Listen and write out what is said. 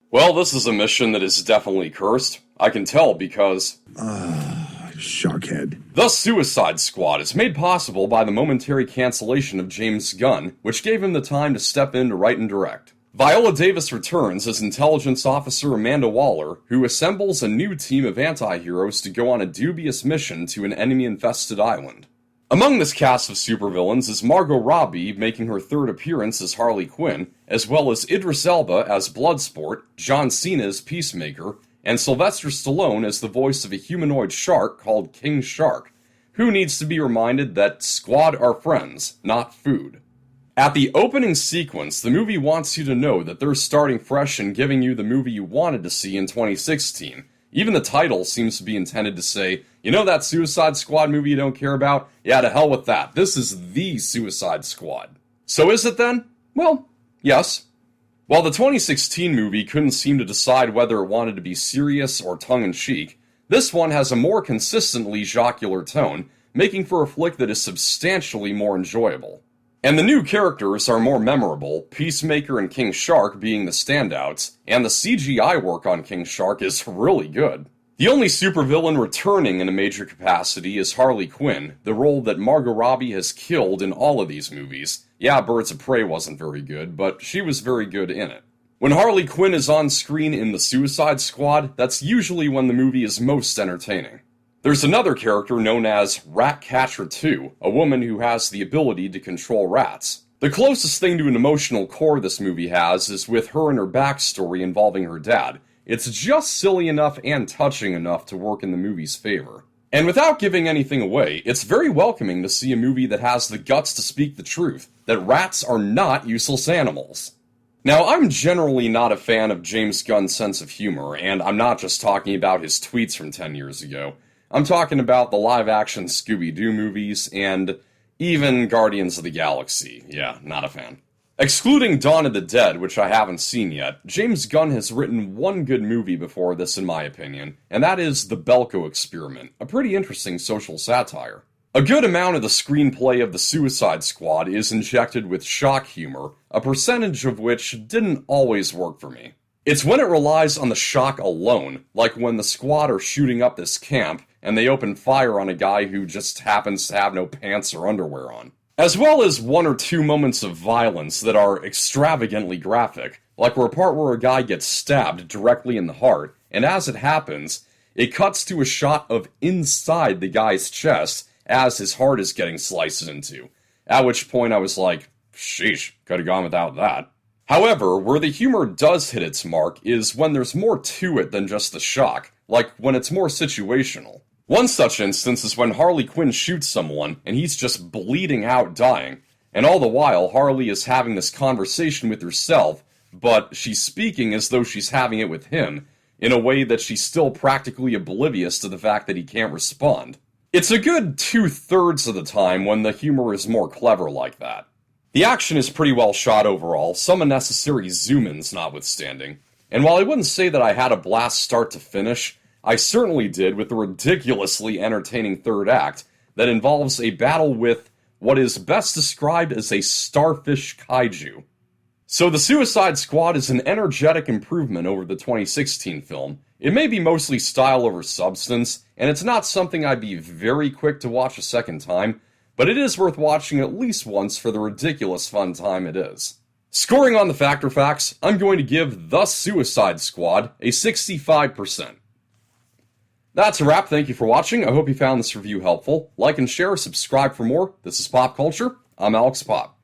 Well, this is a mission that is definitely cursed. I can tell because Sharkhead. The Suicide Squad is made possible by the momentary cancellation of James Gunn, which gave him the time to step in to write and direct. Viola Davis returns as intelligence officer Amanda Waller, who assembles a new team of anti-heroes to go on a dubious mission to an enemy-infested island. Among this cast of supervillains is Margot Robbie making her third appearance as Harley Quinn, as well as Idris Elba as Bloodsport, John Cena as Peacemaker, and Sylvester Stallone as the voice of a humanoid shark called King Shark, who needs to be reminded that squad are friends, not food. At the opening sequence, the movie wants you to know that they're starting fresh and giving you the movie you wanted to see in 2016. Even the title seems to be intended to say, you know that Suicide Squad movie you don't care about? Yeah, to hell with that. This is the Suicide Squad. So is it then? Well, yes. While the 2016 movie couldn't seem to decide whether it wanted to be serious or tongue-in-cheek, this one has a more consistently jocular tone, making for a flick that is substantially more enjoyable. And the new characters are more memorable, Peacemaker and King Shark being the standouts, and the CGI work on King Shark is really good. The only supervillain returning in a major capacity is Harley Quinn, the role that Margot Robbie has killed in all of these movies. Yeah, Birds of Prey wasn't very good, but she was very good in it. When Harley Quinn is on screen in The Suicide Squad, that's usually when the movie is most entertaining. There's another character known as Ratcatcher 2, a woman who has the ability to control rats. The closest thing to an emotional core this movie has is with her and her backstory involving her dad. It's just silly enough and touching enough to work in the movie's favor. And without giving anything away, it's very welcoming to see a movie that has the guts to speak the truth, that rats are not useless animals. Now, I'm generally not a fan of James Gunn's sense of humor, and I'm not just talking about his tweets from 10 years ago. I'm talking about the live-action Scooby-Doo movies, and even Guardians of the Galaxy. Yeah, not a fan. Excluding Dawn of the Dead, which I haven't seen yet, James Gunn has written one good movie before this in my opinion, and that is The Belko Experiment, a pretty interesting social satire. A good amount of the screenplay of The Suicide Squad is injected with shock humor, a percentage of which didn't always work for me. It's when it relies on the shock alone, like when the squad are shooting up this camp, and they open fire on a guy who just happens to have no pants or underwear on. As well as one or two moments of violence that are extravagantly graphic, like a part where a guy gets stabbed directly in the heart, and as it happens, it cuts to a shot of inside the guy's chest as his heart is getting sliced into. At which point I was like, sheesh, could have gone without that. However, where the humor does hit its mark is when there's more to it than just the shock, like when it's more situational. One such instance is when Harley Quinn shoots someone, and he's just bleeding out dying, and all the while Harley is having this conversation with herself, but she's speaking as though she's having it with him, in a way that she's still practically oblivious to the fact that he can't respond. It's a good 2/3 of the time when the humor is more clever like that. The action is pretty well shot overall, some unnecessary zoom-ins notwithstanding, and while I wouldn't say that I had a blast start to finish, I certainly did with the ridiculously entertaining third act that involves a battle with what is best described as a starfish kaiju. So The Suicide Squad is an energetic improvement over the 2016 film. It may be mostly style over substance, and it's not something I'd be very quick to watch a second time, but it is worth watching at least once for the ridiculous fun time it is. Scoring on the Factor Facts, I'm going to give The Suicide Squad a 65%. That's a wrap, thank you for watching, I hope you found this review helpful. Like and share, subscribe for more. This is Pop Culture, I'm Alex Pop.